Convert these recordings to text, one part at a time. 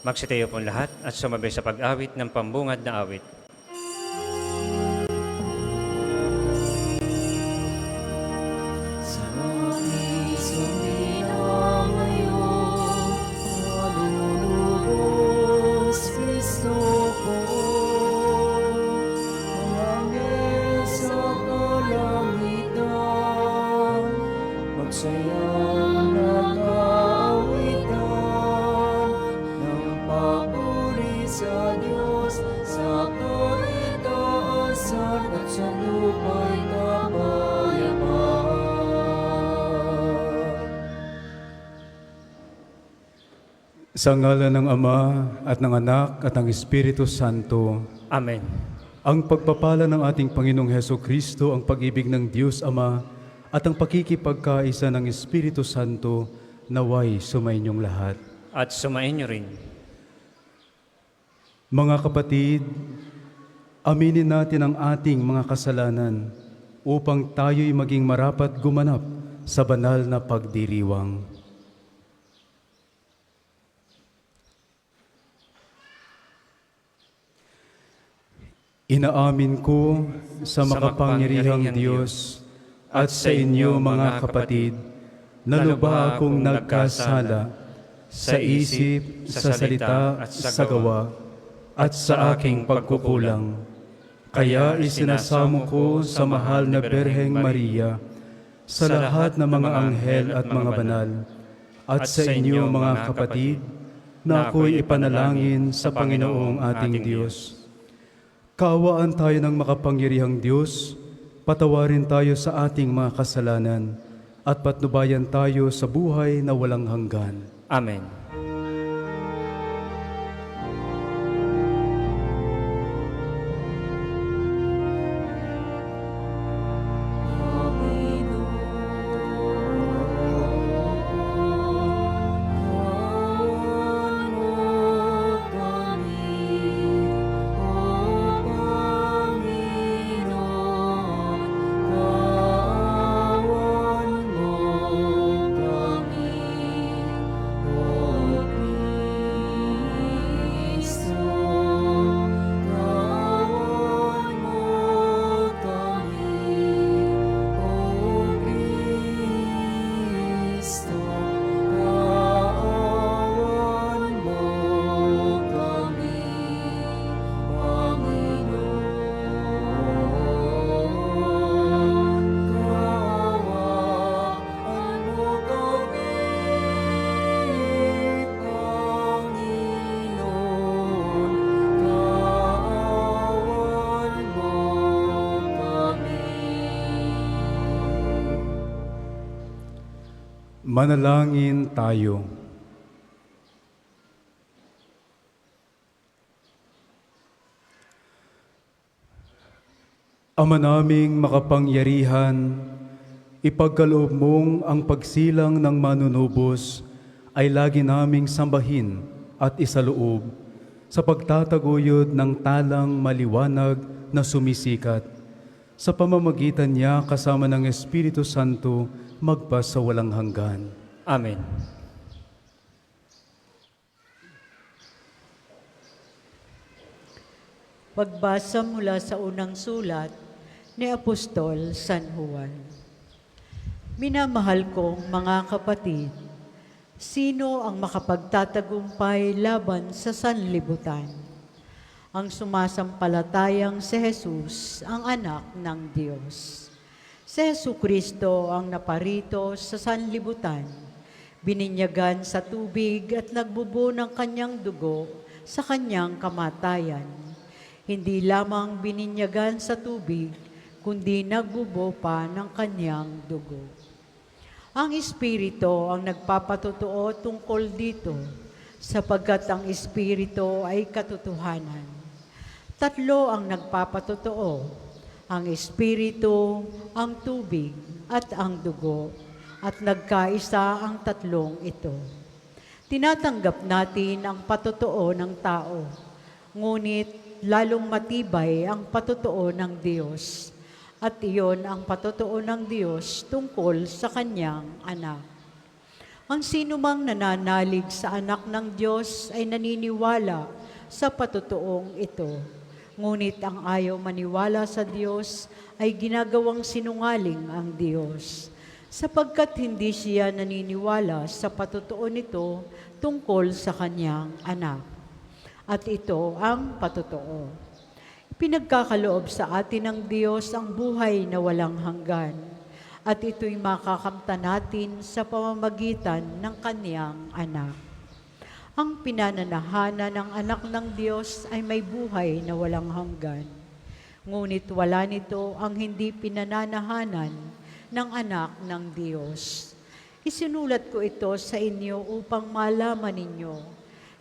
Magsitayo pong lahat at sumabay sa pag-awit ng pambungad na awit. Sa ngalan ng Ama at ng Anak at ng Espiritu Santo. Amen. Ang pagpapala ng ating Panginoong Hesukristo, ang pag-ibig ng Diyos Ama at ang pakikipagkaisa ng Espiritu Santo naway sumainyong lahat. At sumainyo rin. Mga kapatid, aminin natin ang ating mga kasalanan upang tayo'y maging marapat gumanap sa banal na pagdiriwang. Inaamin ko sa makapangyarihang Diyos at sa inyo mga kapatid na lubha akong nagkasala sa isip, sa salita at sa gawa at sa aking pagkukulang. Kaya isinasamo ko sa mahal na Birheng Maria, sa lahat ng mga anghel at mga banal, at sa inyo mga kapatid na ako'y ipanalangin sa Panginoong ating Diyos. Kaawaan tayo ng makapangyarihang Diyos, patawarin tayo sa ating mga kasalanan, at patnubayan tayo sa buhay na walang hanggan. Amen. Manalangin tayo. Ama naming makapangyarihan, ipagkaloob mong ang pagsilang ng manunubos ay lagi naming sambahin at isaloob sa pagtataguyod ng talang maliwanag na sumisikat. Sa pamamagitan niya kasama ng Espiritu Santo, magpa sa walang hanggan. Amen. Pagbasa mula sa unang sulat ni Apostol San Juan. Minamahal kong mga kapatid, sino ang makapagtatagumpay laban sa sanlibutan? Ang sumasampalatayang si Jesus, ang anak ng Diyos. Si Jesucristo ang naparito sa sanlibutan, bininyagan sa tubig at nagbubo ng kanyang dugo sa kanyang kamatayan. Hindi lamang bininyagan sa tubig, kundi nagbubo pa ng kanyang dugo. Ang Espiritu ang nagpapatotoo tungkol dito, sapagkat ang Espiritu ay katotohanan. Tatlo ang nagpapatotoo, ang Espiritu, ang tubig, at ang dugo, at nagkaisa ang tatlong ito. Tinatanggap natin ang patotoo ng tao, ngunit lalong matibay ang patotoo ng Diyos, at iyon ang patotoo ng Diyos tungkol sa Kanyang anak. Ang sinumang nananalig sa anak ng Diyos ay naniniwala sa patutuong ito. Ngunit ang ayaw maniwala sa Diyos ay ginagawang sinungaling ang Diyos, sapagkat hindi siya naniniwala sa patutuo nito tungkol sa kanyang anak. At ito ang patutuo. Pinagkakaloob sa atin ng Diyos ang buhay na walang hanggan, at ito'y makakamtan natin sa pamamagitan ng Kanyang anak. Ang pinananahanan ng anak ng Diyos ay may buhay na walang hanggan. Ngunit wala nito ang hindi pinananahanan ng anak ng Diyos. Isinulat ko ito sa inyo upang malaman ninyo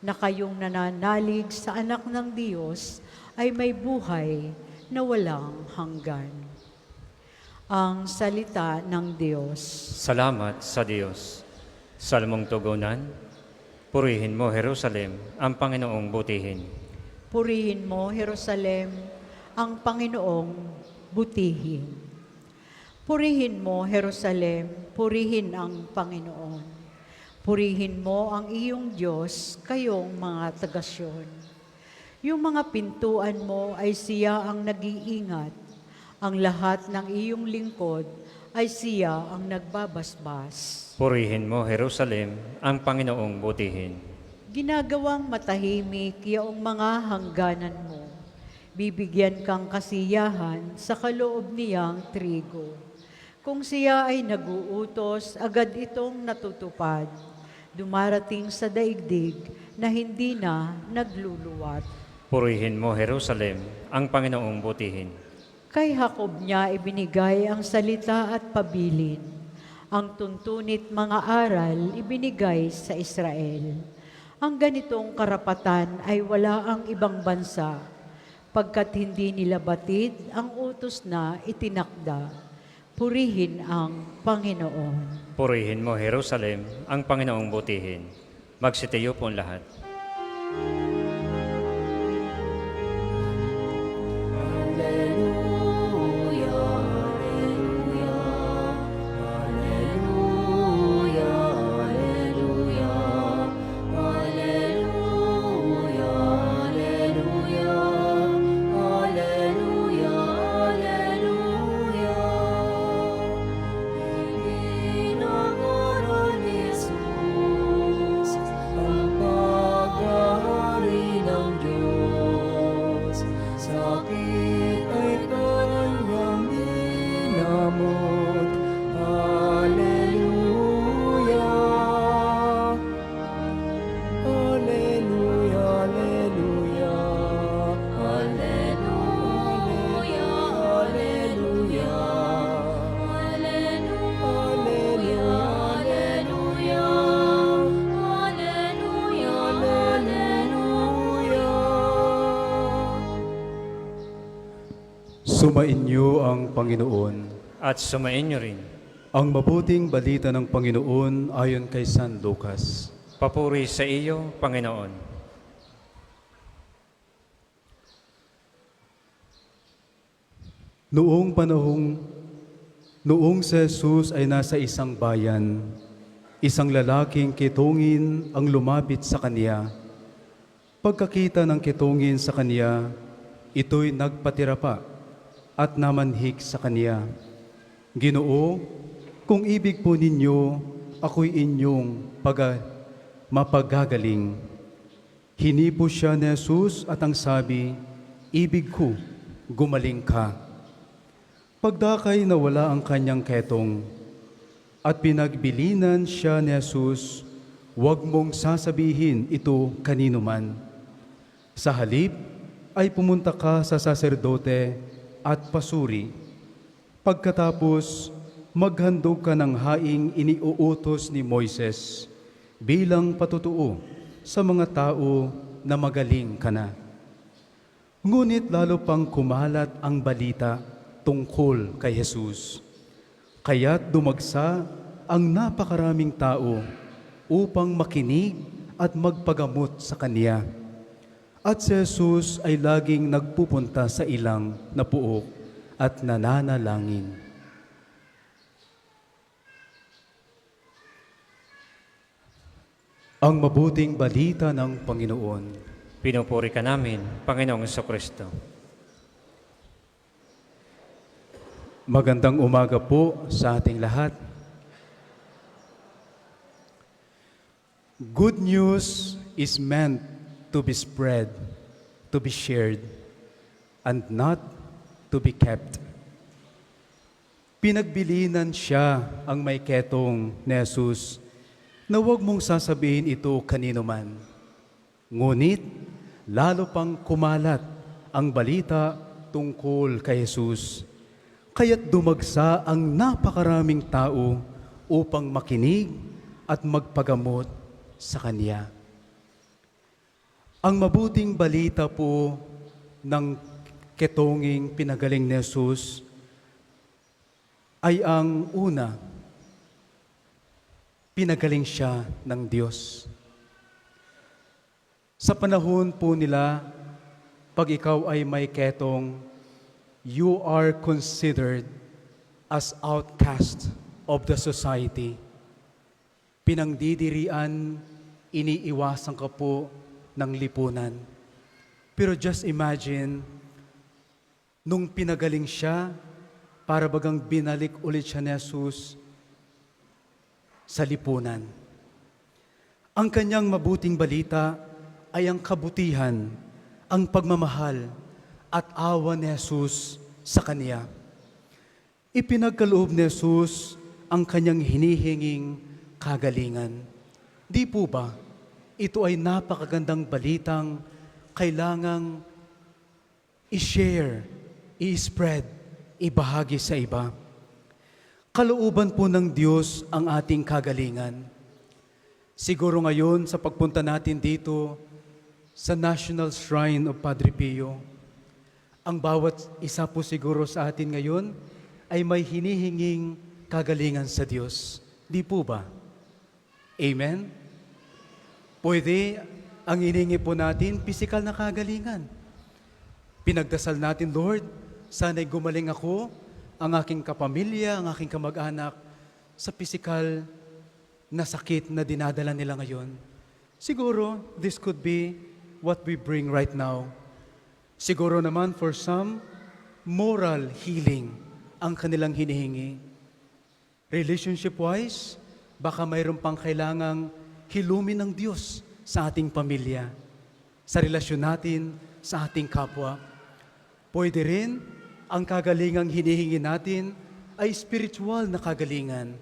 na kayong nananalig sa anak ng Diyos ay may buhay na walang hanggan. Ang salita ng Diyos. Salamat sa Diyos. Salmong tugunan, purihin mo, Jerusalem, ang Panginoong butihin. Purihin mo, Jerusalem, ang Panginoong butihin. Purihin mo, Jerusalem, purihin ang Panginoon. Purihin mo ang iyong Diyos, kayong mga taga-Syon. Yung mga pintuan mo ay siya ang nag-iingat. Ang lahat ng iyong lingkod ay siya ang nagbabasbas. Purihin mo, Jerusalem, ang Panginoong butihin. Ginagawang matahimik iyong mga hangganan mo. Bibigyan kang kasiyahan sa kaloob niyang trigo. Kung siya ay naguutos, agad itong natutupad. Dumarating sa daigdig na hindi na nagluluwat. Purihin mo, Jerusalem, ang Panginoong butihin. Kay Jacob niya ibinigay ang salita at pabilin. Ang tuntunit mga aral ibinigay sa Israel. Ang ganitong karapatan ay wala ang ibang bansa, pagkat hindi nila batid ang utos na itinakda. Purihin ang Panginoon. Purihin mo, Jerusalem, ang Panginoong butihin. Magsitayo po lahat. Sumainyo ang Panginoon. At sumain niyo rin. Ang mabuting balita ng Panginoon ayon kay San Lucas. Papuri sa iyo, Panginoon. Noong si Jesus ay nasa isang bayan, isang lalaking kitungin ang lumapit sa kaniya. Pagkakita ng kitungin sa kaniya, ito'y nagpatira pa at namanhik sa kaniya. Ginoo, kung ibig po ninyo, ako'y inyong mapagagaling. Hinipo siya ni Jesus at ang sabi, ibig ko, gumaling ka. Pagdakay nawala ang kanyang ketong at pinagbilinan siya ni Jesus, huwag mong sasabihin ito kanino man. Sa halip ay pumunta ka sa saserdote at pasuri. Pagkatapos, maghandog ka ng haing iniuutos ni Moises bilang patutuo sa mga tao na magaling ka na. Ngunit lalo pang kumalat ang balita tungkol kay Jesus. Kaya't dumagsa ang napakaraming tao upang makinig at magpagamot sa kaniya. At si Jesus ay laging nagpupunta sa ilang na puok at nananalangin. Ang mabuting balita ng Panginoon. Pinupuri ka namin, Panginoong Kristo. Magandang umaga po sa ating lahat. Good news is meant to be spread, to be shared, and not to be kept. Pinagbilinan siya ang may ketong ni Jesus na huwag mong sasabihin ito kanino man. Ngunit, lalo pang kumalat ang balita tungkol kay Jesus. Kaya't dumagsa ang napakaraming tao upang makinig at magpagamot sa Kanya. Ang mabuting balita po ng ketonging pinagaling ni Jesus ay ang una, pinagaling siya ng Diyos. Sa panahon po nila, pag ikaw ay may ketong, you are considered as outcast of the society. Pinangdidirian, iniiwasan ka po ng lipunan. Pero just imagine, nung pinagaling siya, para bagang binalik ulit siya ni Jesus sa lipunan. Ang kanyang mabuting balita ay ang kabutihan, ang pagmamahal at awa ni Jesus sa kanya. Ipinagkaloob ni Jesus ang kanyang hinihinging kagalingan. Di po ba, ito ay napakagandang balitang kailangang i-share, i-spread, ibahagi sa iba. Kalooban po ng Diyos ang ating kagalingan. Siguro ngayon sa pagpunta natin dito sa National Shrine of Padre Pio, ang bawat isa po siguro sa atin ngayon ay may hinihinging kagalingan sa Diyos. Di po ba? Amen? Pwede ang hiningi po natin, pisikal na kagalingan. Pinagdasal natin, Lord, sana'y gumaling ako, ang aking kapamilya, ang aking kamag-anak sa pisikal na sakit na dinadala nila ngayon. Siguro, this could be what we bring right now. Siguro naman for some, moral healing ang kanilang hinihingi. Relationship-wise, baka mayroon pang kailangang hilumin ng Diyos sa ating pamilya, sa relasyon natin, sa ating kapwa. Pwede rin, ang kagalingang hinihingi natin ay spiritual na kagalingan.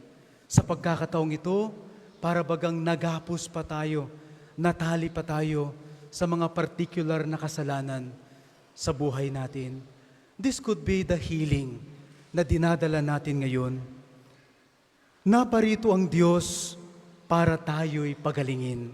Sa pagkakataong ito, para bagang nagapos pa tayo, natali pa tayo sa mga particular na kasalanan sa buhay natin. This could be the healing na dinadala natin ngayon. Naparito ang Diyos para tayo'y pagalingin.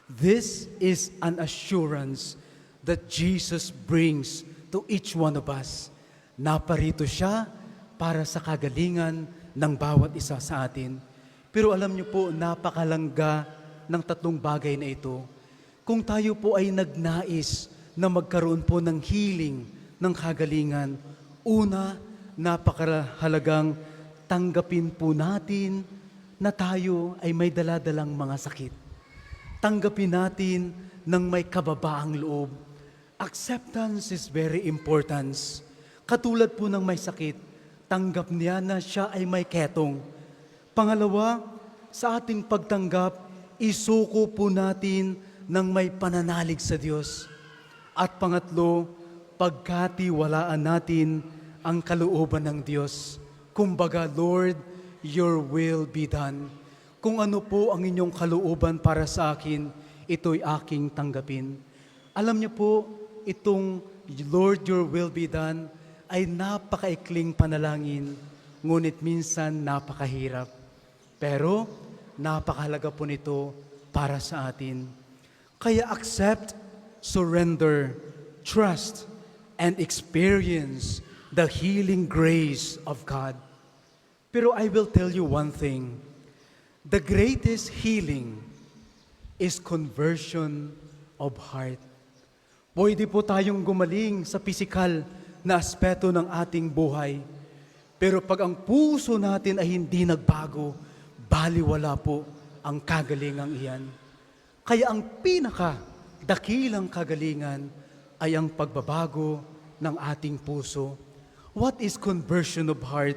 This is an assurance that Jesus brings to each one of us. Naparito siya para sa kagalingan ng bawat isa sa atin. Pero alam niyo po, napakalangga ng tatlong bagay na ito. Kung tayo po ay nagnais na magkaroon po ng healing, ng kagalingan, una, napakahalagang tanggapin po natin na tayo ay may daladalang mga sakit. Tanggapin natin ng may kababaang loob. Acceptance is very important. Katulad po ng may sakit, tanggap niya na siya ay may ketong. Pangalawa, sa ating pagtanggap, isuko po natin ng may pananalig sa Diyos. At pangatlo, pagkatiwalaan natin ang kalooban ng Diyos. Kumbaga, Lord, your will be done. Kung ano po ang inyong kalooban para sa akin, ito'y aking tanggapin. Alam niyo po, itong Lord, your will be done, ay napakaikling panalangin, ngunit minsan napakahirap. Pero napakahalaga po nito para sa atin. Kaya accept, surrender, trust, and experience the healing grace of God. Pero I will tell you one thing. The greatest healing is conversion of heart. Pwede po tayong gumaling sa pisikal na aspeto ng ating buhay. Pero pag ang puso natin ay hindi nagbago, baliwala po ang kagalingang iyan. Kaya ang dakilang kagalingan ay ang pagbabago ng ating puso. What is conversion of heart?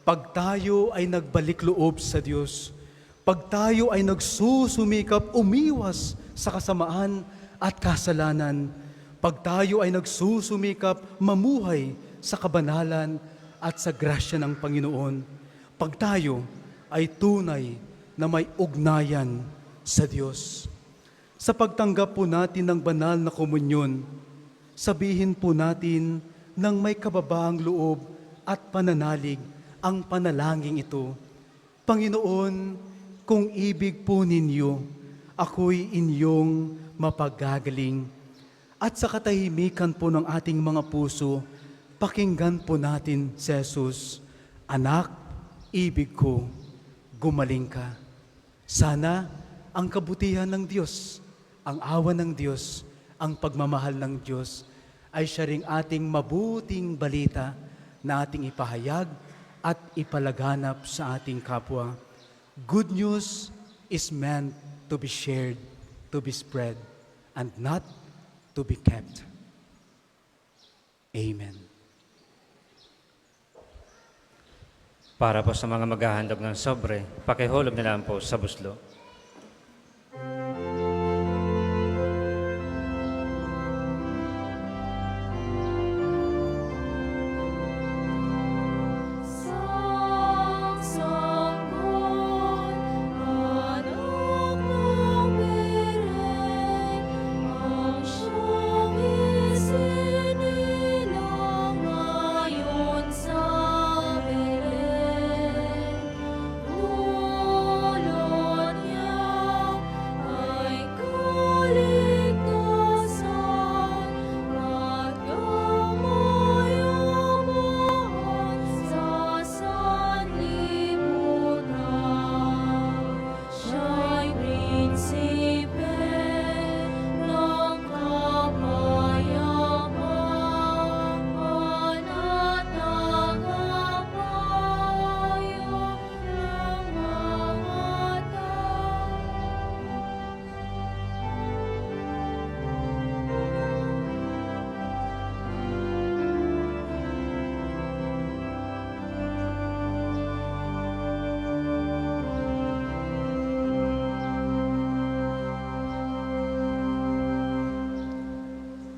Pag tayo ay nagbalik loob sa Diyos, pag tayo ay nagsusumikap umiwas sa kasamaan at kasalanan, pag tayo ay nagsusumikap mamuhay sa kabanalan at sa grasya ng Panginoon, pag tayo ay tunay na may ugnayan sa Diyos. Sa pagtanggap po natin ng banal na komunyon, sabihin po natin ng may kababaang loob at pananalig ang panalangin ito. Panginoon, kung ibig po ninyo, ako'y inyong mapagagaling. At sa katahimikan po ng ating mga puso, pakinggan po natin si Jesus, Anak, ibig ko, gumaling ka. Sana ang kabutihan ng Diyos, ang awa ng Diyos, ang pagmamahal ng Diyos, ay siya ring ating mabuting balita na ating ipahayag at ipalaganap sa ating kapwa. Good news is meant to be shared, to be spread, and not to be kept. Amen. Para po sa mga maghahandog ng sobre, pakihulog na lang po sa buslo.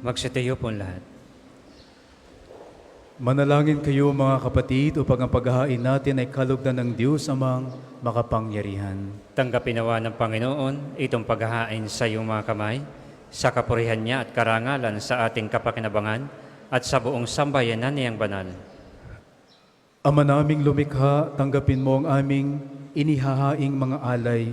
Magsitayo po ang lahat. Manalangin kayo mga kapatid upang ang paghahain natin ay kalugdan ng Diyos amang makapangyarihan. Tanggapin nawa ng Panginoon itong paghahain sa iyong mga kamay, sa kapurihan niya at karangalan sa ating kapakinabangan at sa buong sambayanan niyang banal. Ama naming lumikha, tanggapin mo ang aming inihahaing mga alay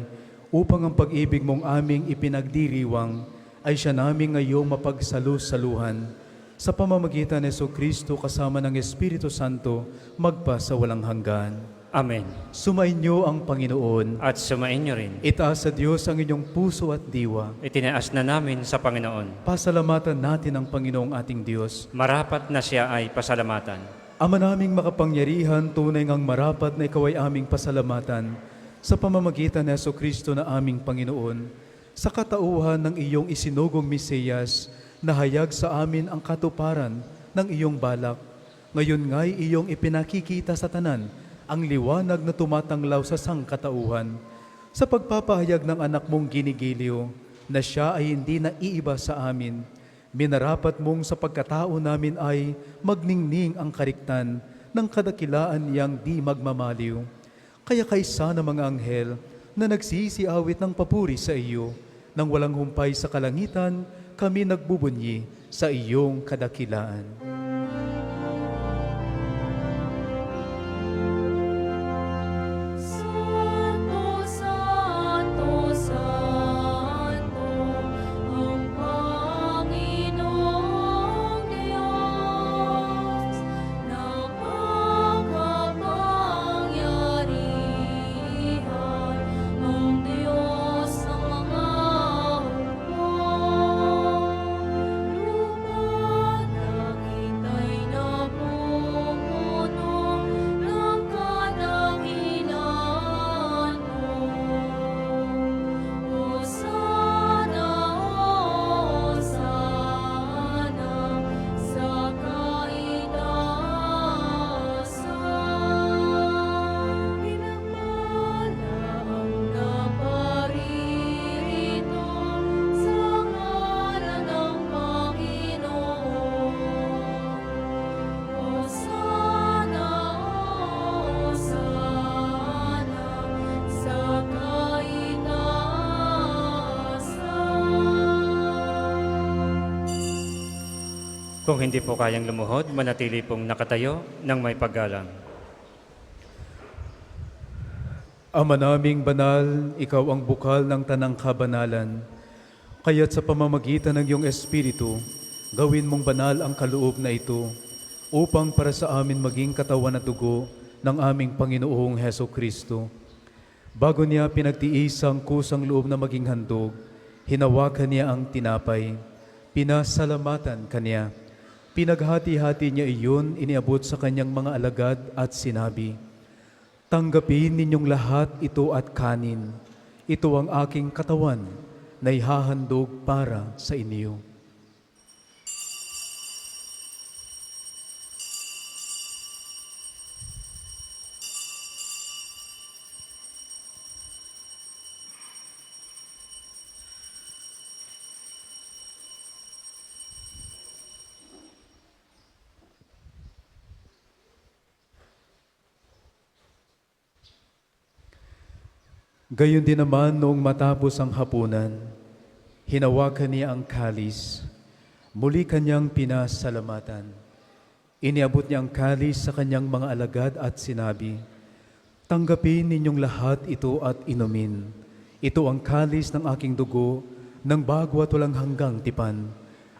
upang ang pag-ibig mong aming ipinagdiriwang ay siya namin ngayong mapagsalu-saluhan sa pamamagitan ni Jesu-Kristo kasama ng Espiritu Santo magpa sa walang hanggan. Amen. Sumainyo ang Panginoon. At sumain niyo rin. Itaas sa Diyos ang inyong puso at diwa. Itinaas na namin sa Panginoon. Pasalamatan natin ang Panginoong ating Diyos. Marapat na siya ay pasalamatan. Ama naming makapangyarihan, tunay ngang marapat na ikaw ay aming pasalamatan sa pamamagitan ni Jesu-Kristo na aming Panginoon. Sa katauhan ng iyong isinugong Mesiyas, nahayag sa amin ang katuparan ng iyong balak. Ngayon nga'y iyong ipinakikita sa tanan ang liwanag na tumatanglaw sa sangkatauhan. Sa pagpapahayag ng anak mong ginigiliw, na siya ay hindi naiiba sa amin, minarapat mong sa pagkatao namin ay magningning ang kariktan ng kadakilaan niyang di magmamaliw. Kaya kaysa ng mga anghel na nagsisiawit ng papuri sa iyo, nang walang humpay sa kalangitan, kami nagbubunyi sa iyong kadakilaan. Santo, Santo, Santo, ang Panginoong Diyos, napakapangyarihan, ang Diyos ng mga hukbo, lupa't langit Kung hindi po kayang lumuhod, manatili pong nakatayo ng may paggalang. Ama naming banal, ikaw ang bukal ng tanang kabanalan. Kaya't sa pamamagitan ng iyong Espiritu, gawin mong banal ang kaloob na ito upang para sa amin maging katawan at dugo ng aming Panginoong Heso Kristo. Bago niya pinagtiis ang kusang loob na maging handog, hinawakan niya ang tinapay, pinasalamatan kanya. Pinaghati-hati niya iyon, iniabot sa kanyang mga alagad at sinabi, "Tanggapin ninyong lahat ito at kanin. Ito ang aking katawan na ihahandog para sa inyo." Gayon din naman noong matapos ang hapunan, hinawakan niya ang kalis, muli kanyang pinasalamatan. Iniabot niya ang kalis sa kanyang mga alagad at sinabi, "Tanggapin ninyong lahat ito at inumin. Ito ang kalis ng aking dugo ng bago at walang hanggang tipan.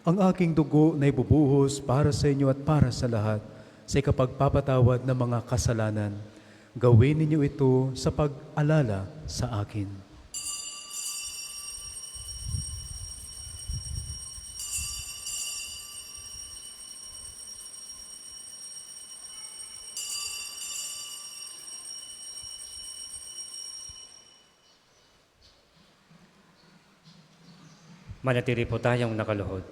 Ang aking dugo na ibubuhos para sa inyo at para sa lahat sa ikapagpapatawad ng mga kasalanan. Gawin ninyo ito sa pag-alala sa akin." Manatili po tayong nakaluhod.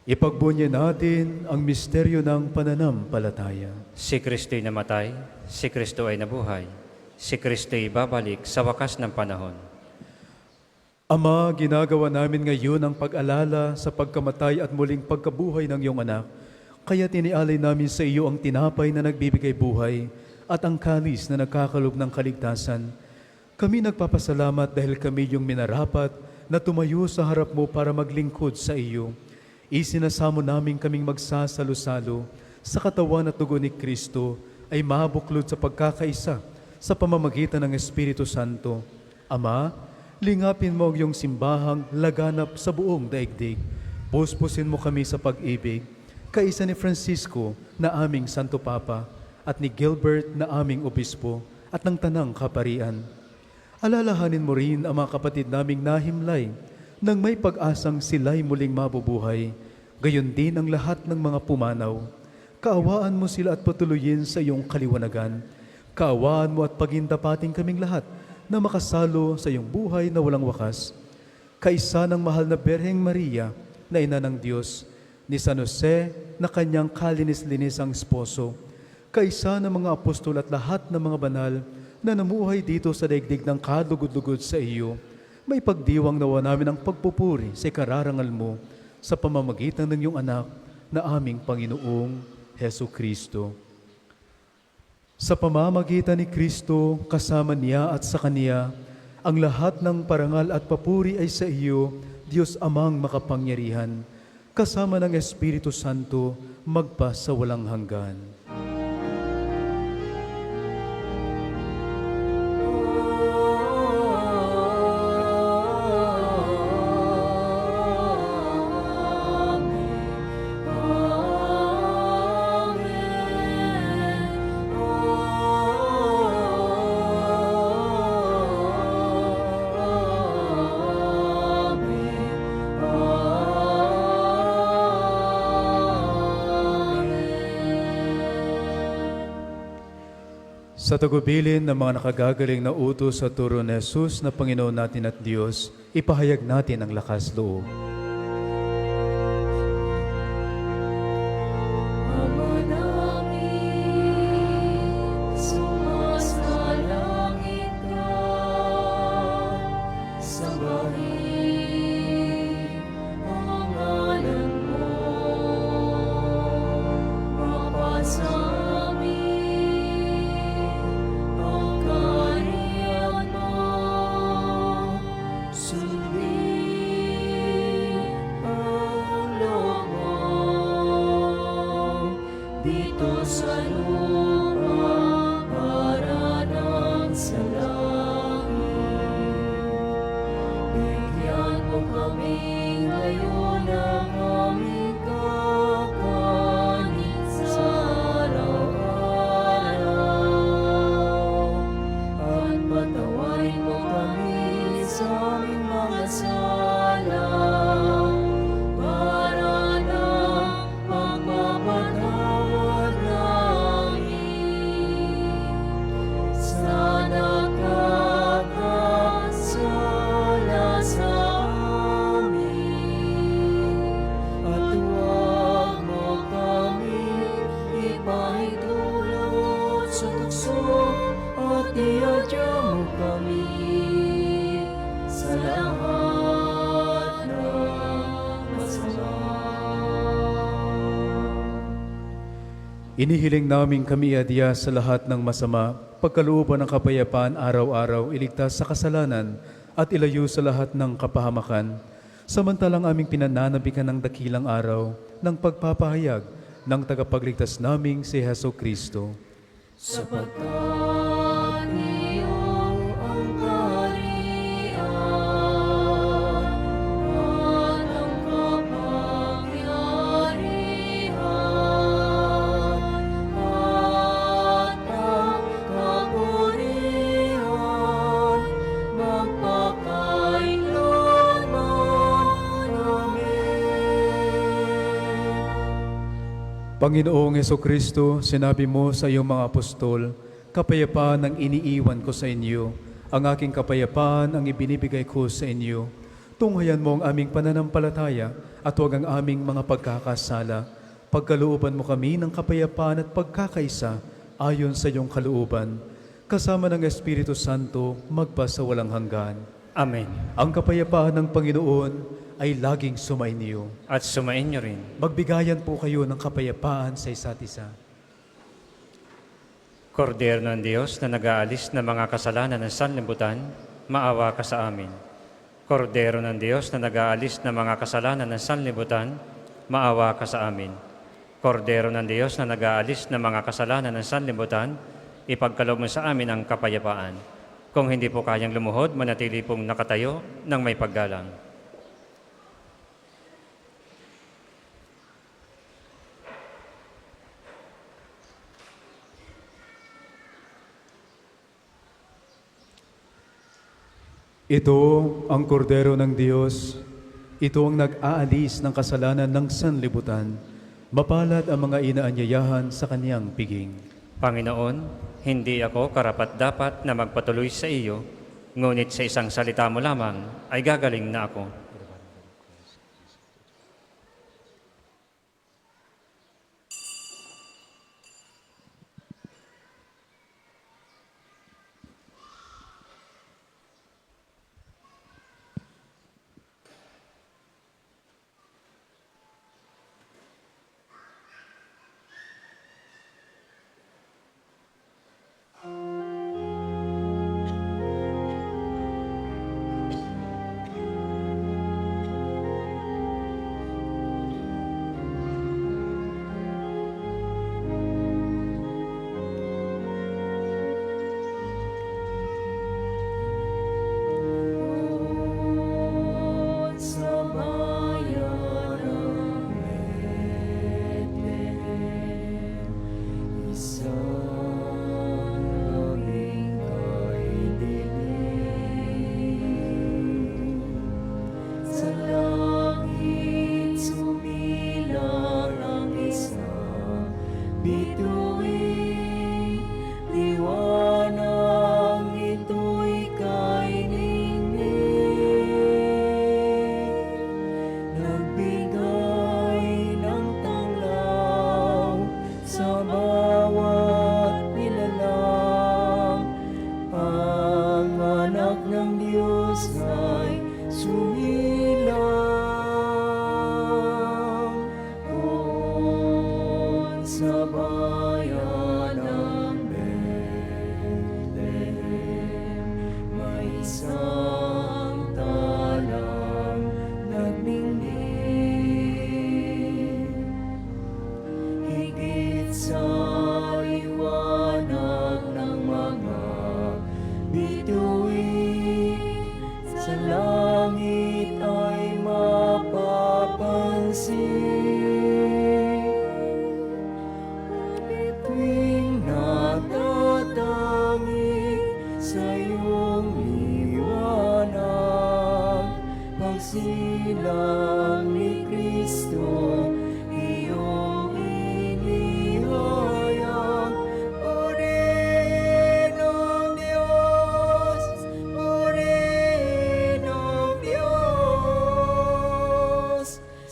Ipagbunya natin ang misteryo ng pananampalataya. Si Kristo'y namatay, si Kristo ay nabuhay, si Kristo'y babalik sa wakas ng panahon. Ama, ginagawa namin ngayon ang pag-alala sa pagkamatay at muling pagkabuhay ng iyong anak. Kaya tinialay namin sa iyo ang tinapay na nagbibigay buhay at ang kalis na nagkakalob ng kaligtasan. Kami nagpapasalamat dahil kami yung minarapat na tumayo sa harap mo para maglingkod sa iyo. Isinasamo namin kaming magsasalo-salo sa katawan at dugo ni Kristo ay mabuklod sa pagkakaisa sa pamamagitan ng Espiritu Santo. Ama, lingapin mo ang iyong simbahang laganap sa buong daigdig. Puspusin mo kami sa pag-ibig, kaisa ni Francisco na aming Santo Papa at ni Gilbert na aming Obispo at ng Tanang Kaparian. Alalahanin mo rin ang mga kapatid naming nahimlay nang may pag-asang sila'y muling mabubuhay, gayon din ang lahat ng mga pumanaw. Kaawaan mo sila at patuloyin sa iyong kaliwanagan. Kaawaan mo at pagindapating kaming lahat na makasalo sa iyong buhay na walang wakas. Kaisa ng mahal na Berheng Maria, na ina ng Diyos, ni San Jose na kanyang kalinis-linis ang esposo, kaisa ng mga apostol at lahat ng mga banal na namuhay dito sa daigdig ng kalugod-lugod sa iyo, may pagdiwang nawa namin ang pagpupuri sa ikararangal mo sa pamamagitan ng iyong anak na aming Panginoong Heso Kristo. Sa pamamagitan ni Kristo, kasama niya at sa Kaniya, ang lahat ng parangal at papuri ay sa iyo, Diyos Amang makapangyarihan, kasama ng Espiritu Santo, magpa sa walang hanggan. Sa tagubilin ng mga nakagagaling na utos sa turo ni Jesus na Panginoon natin at Diyos, ipahayag natin ang lakas loob. Ama namin, sumasalangit ka, sambahin ang ngalan mo, mapasa sundin sa lupa para nang sa langit. Bigyan mo kami ngayon ng aming kakanin sa araw-araw. At patawarin mo kami sa aming mga sala para ng pagpapatawad namin sa nakakasala sa amin. At huwag mo kami ipahintulot sa tukso at iadya mo kami sa lahat ng masama. Inihiling namin kami adya sa lahat ng masama, pagkalooban ng kapayapaan araw-araw, iligtas sa kasalanan at ilayo sa lahat ng kapahamakan. Samantalang aming pinananabikan ng dakilang araw ng pagpapahayag ng tagapagligtas naming si Heso Kristo. Sapagkat iyong ang kaharian at ang kapangyarihan at ang kapurihan magpakailanman. Amen. Panginoong Hesukristo, sinabi mo sa iyong mga apostol, kapayapaan ang iniiwan ko sa inyo, ang aking kapayapaan ang ibinibigay ko sa inyo. Tunghayan mo ang aming pananampalataya at huwag ang aming mga pagkakasala. Pagkalooban mo kami ng kapayapaan at pagkakaisa ayon sa iyong kalooban. Kasama ng Espiritu Santo, magpa sa walang hanggan. Amen. Ang kapayapaan ng Panginoon ay laging sumainyo. At sumain niyo rin. Magbigayan po kayo ng kapayapaan sa isa't isa. Kordero ng Diyos na nag-aalis ng mga kasalanan ng sanlibutan, maawa ka sa amin. Kordero ng Diyos na nag-aalis ng mga kasalanan ng sanlibutan, maawa ka sa amin. Kordero ng Diyos na nag-aalis ng mga kasalanan ng sanlibutan, ipagkaloob mo sa amin ang kapayapaan. Kung hindi po kayang lumuhod, manatili pong nakatayo ng may paggalang. Ito ang kordero ng Diyos. Ito ang nag-aalis ng kasalanan ng sanlibutan. Mapalad ang mga inaanyayahan sa kaniyang piging. Panginoon, hindi ako karapat-dapat na magpatuloy sa iyo, ngunit sa isang salita mo lamang ay gagaling na ako. Tuwing natatangi sa iyong liwanag, pagsilang ni Kristo, iyong inihayag. Purihin ang Diyos, purihin ang Diyos,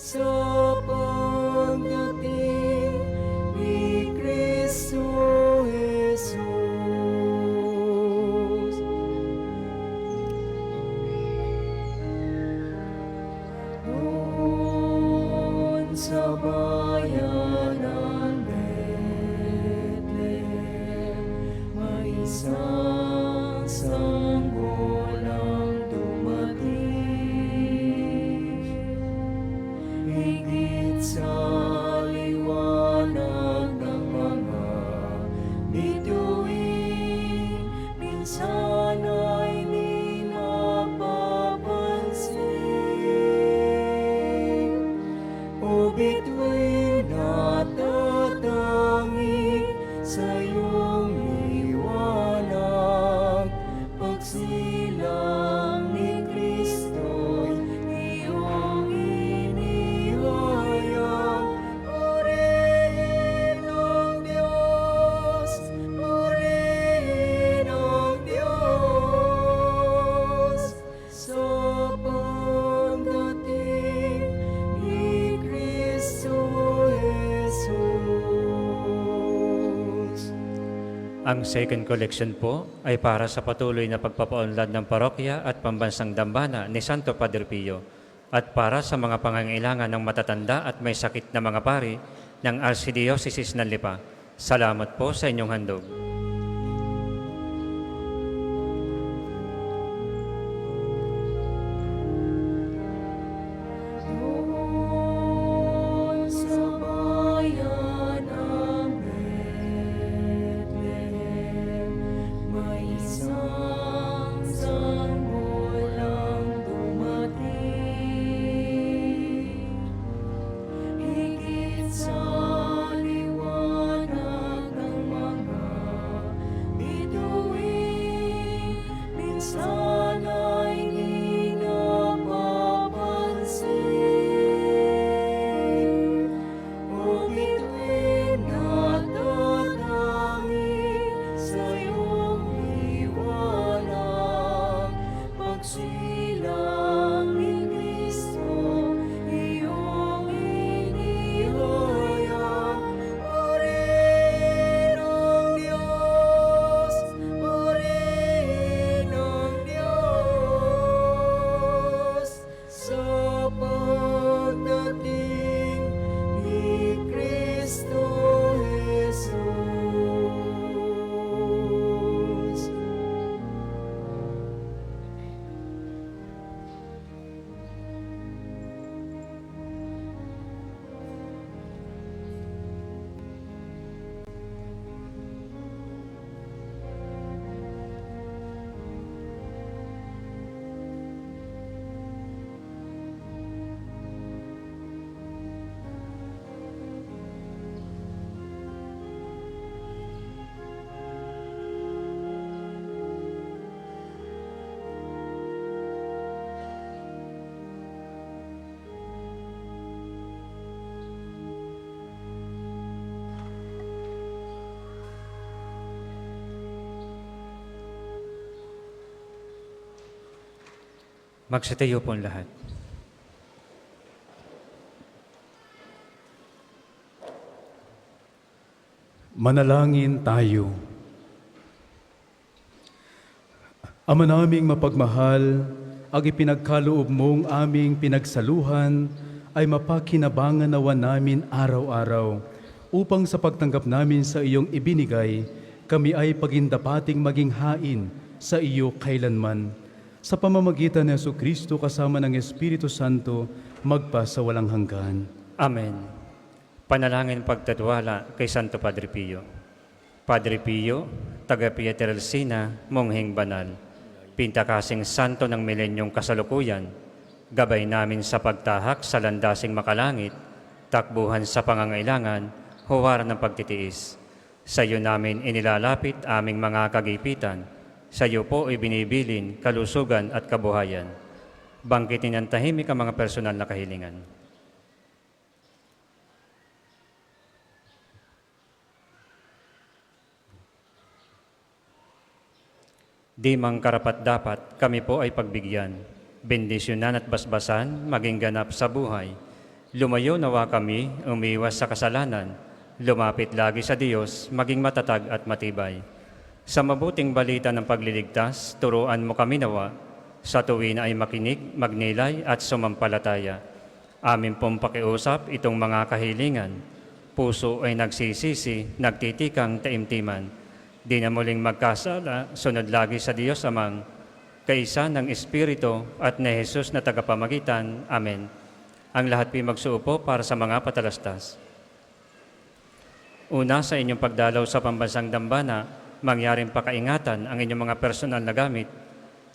sa pagdating ni Kristo Jesus. Doon sa bayan ng Bethlehem, may isang sanggulang dumating. Higit sa liwanag ng mga bituin, minsan ay di mapapansin. O bituin natatangi sa iyong liwanag, pagsilang ni Kristo'y iyong inihayag. Purihin ang Diyos, purihin ang Diyos, sa pagdating ni Kristo Jesus. Ang second collection po ay para sa patuloy na pagpapaunlad ng parokya at pambansang dambana ni Santo Padre Pio at para sa mga pangangailangan ng matatanda at may sakit na mga pari ng Archdiocese ng Lipa. Salamat po sa inyong handog. Doon sa bayan ng Bethlehem, may isang sanggulang dumating. Higit sa liwanag ng mga bituin, minsan ay di napapansin. O bituin natatangi sa iyong liwanag, pagsilang ni Kristo, iyong inihayag. Purihin ang Diyos, purihin ang Diyos, sa pagdating ni Kristo Jesus. Magsitayo po ang lahat. Manalangin tayo. Ama naming mapagmahal, ang ipinagkaloob mong aming pinagsaluhan ay mapakinabangan nawa namin araw-araw upang sa pagtanggap namin sa iyong ibinigay, kami ay pagindapating maging hain sa iyo kailanman. Sa pamamagitan ni Jesucristo kasama ng Espiritu Santo, magpa sa walang hanggan. Amen. Panalangin pagtatiwala kay Santo Padre Pio. Padre Pio, taga Pietrelcina, mongheng banal, pintakasing santo ng milenyong kasalukuyan, Gabay namin sa pagtahak sa landasing makalangit, takbuhan sa pangangailangan, huwaran ng pagtitiis. Sa iyo namin inilalapit aming mga kagipitan. Sa iyo po ibinibilin kalusugan at kabuhayan. Bangkitin ng tahimik ang mga personal na kahilingan. Di mang karapat-dapat kami po ay pagbigyan, bendisyonan at basbasan maging ganap sa buhay. Lumayo nawa kami, umiwas sa kasalanan, lumapit lagi sa Diyos, maging matatag at matibay. Sa mabuting balita ng pagliligtas, turuan mo kami nawa, sa tuwin ay makinig, magnilay at sumampalataya. Amin pong pakiusap itong mga kahilingan. Puso ay nagsisisi, nagtitikang taimtiman. Di na muling magkasala, sunod lagi sa Diyos Amang, kaisa ng Espiritu at ni Jesus na tagapamagitan. Amen. Ang lahat po'y magsuupo para sa mga patalastas. Una, sa inyong pagdalaw sa pambansang dambana, mangyaring pakaingatan ang inyong mga personal na gamit.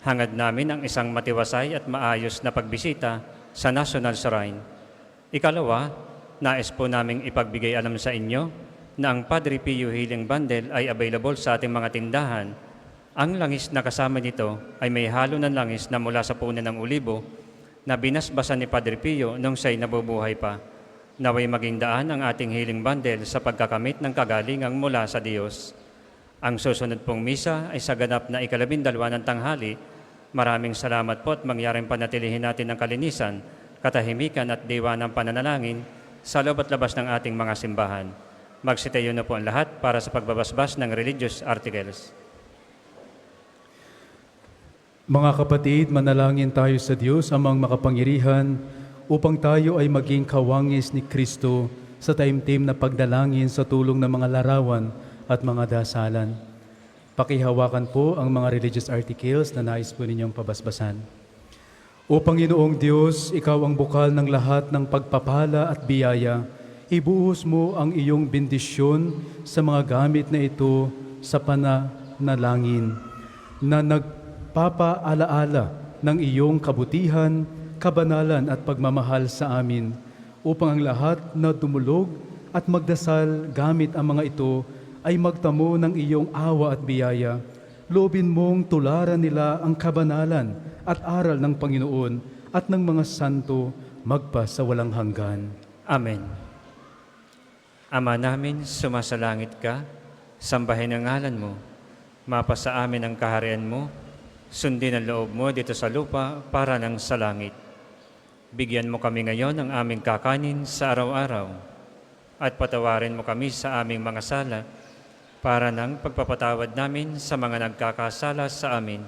Hangad namin ang isang matiwasay at maayos na pagbisita sa National Shrine. Ikalawa, nais po naming ipagbigay alam sa inyo na ang Padre Pio Healing Bundle ay available sa ating mga tindahan. Ang langis na kasama nito ay may halo ng langis na mula sa puno ng ulibo na binasbasan ni Padre Pio nung siya'y nabubuhay pa. Naway maging daan ang ating healing bundle sa pagkakamit ng kagalingang mula sa Diyos. Ang susunod pong misa ay sa ganap na 12 ng tanghali. Maraming salamat po at mangyaring panatilihin natin ang kalinisan, katahimikan at diwa ng pananalangin sa loob at labas ng ating mga simbahan. Magsitayo na po ang lahat para sa pagbabasbas ng religious articles. Mga kapatid, manalangin tayo sa Diyos amang makapangyarihan upang tayo ay maging kawangis ni Kristo sa taimtim na pagdalangin sa tulong ng mga larawan at mga dasalan. Pakihawakan po ang mga religious articles na nais po ninyong pabasbasan. O Panginoong Diyos, Ikaw ang bukal ng lahat ng pagpapala at biyaya. Ibuhos mo ang iyong bendisyon sa mga gamit na ito sa pananalangin na nagpapaalaala ng iyong kabutihan, kabanalan at pagmamahal sa amin upang ang lahat na dumulog at magdasal gamit ang mga ito ay magtamo ng iyong awa at biyaya. Loobin mong tularan nila ang kabanalan at aral ng Panginoon at ng mga santo magpa sa walang hanggan. Amen. Ama namin, sumasalangit ka, sambahin ang ngalan mo, mapasa amin ang kaharian mo, sundin ang loob mo dito sa lupa para nang sa langit. Bigyan mo kami ngayon ng aming kakanin sa araw-araw, at patawarin mo kami sa aming mga sala, para nang pagpapatawad namin sa mga nagkakasala sa amin.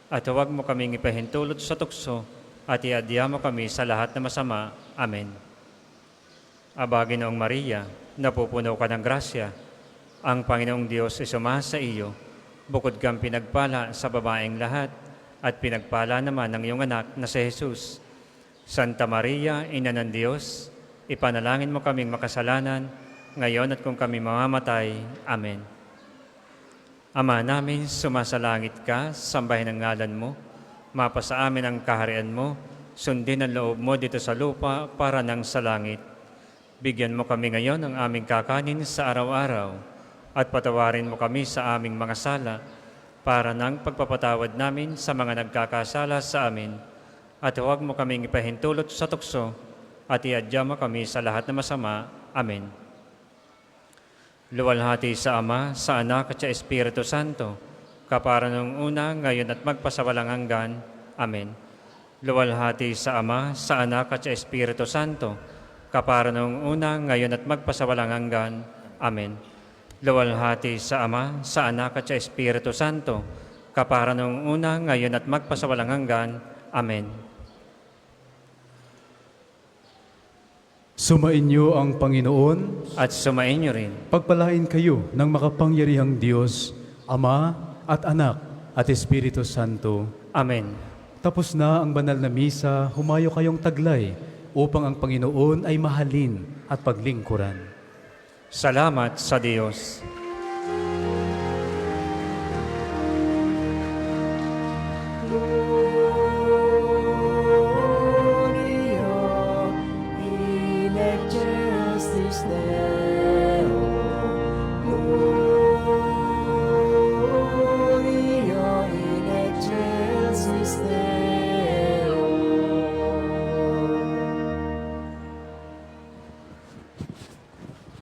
At huwag mo kaming ipahintulot sa tukso, at iadya mo kami sa lahat na masama. Amen. Aba, Ginoong Maria, napupuno ka ng grasya. Ang Panginoong Diyos ay sumasa iyo. Bukod kang pinagpala sa babaeng lahat, at pinagpala naman ng iyong anak na si Jesus. Santa Maria, Ina ng Diyos, ipanalangin mo kaming makasalanan, ngayon at kung kami mamamatay. Amen. Ama namin, sumasalangit ka, sambahin ang ngalan mo, mapasa amin ang kaharian mo, sundin ang loob mo dito sa lupa para nang sa langit. Bigyan mo kami ngayon ng aming kakanin sa araw-araw at patawarin mo kami sa aming mga sala para nang pagpapatawad namin sa mga nagkakasala sa amin. At huwag mo kaming ipahintulot sa tukso at iadya mo kami sa lahat na masama. Amen. Luwalhati sa Ama, sa Anak at sa Espiritu Santo, kapara nung una, ngayon at magpasawalang hanggan. Amen. Luwalhati sa Ama, sa Anak at sa Espiritu Santo, kapara noong una, ngayon at magpasawalang hanggan. Amen. Luwalhati sa Ama, sa Anak at sa Espiritu Santo, kapara noong una, ngayon at magpasawalang hanggan. Amen. Sumainyo ang Panginoon, At sumainyo rin. pagpalain kayo ng makapangyarihang Diyos, Ama at Anak at Espiritu Santo. Amen. Tapos na ang banal na misa, humayo kayong taglay upang ang Panginoon ay mahalin at paglingkuran. Salamat sa Diyos. just this day.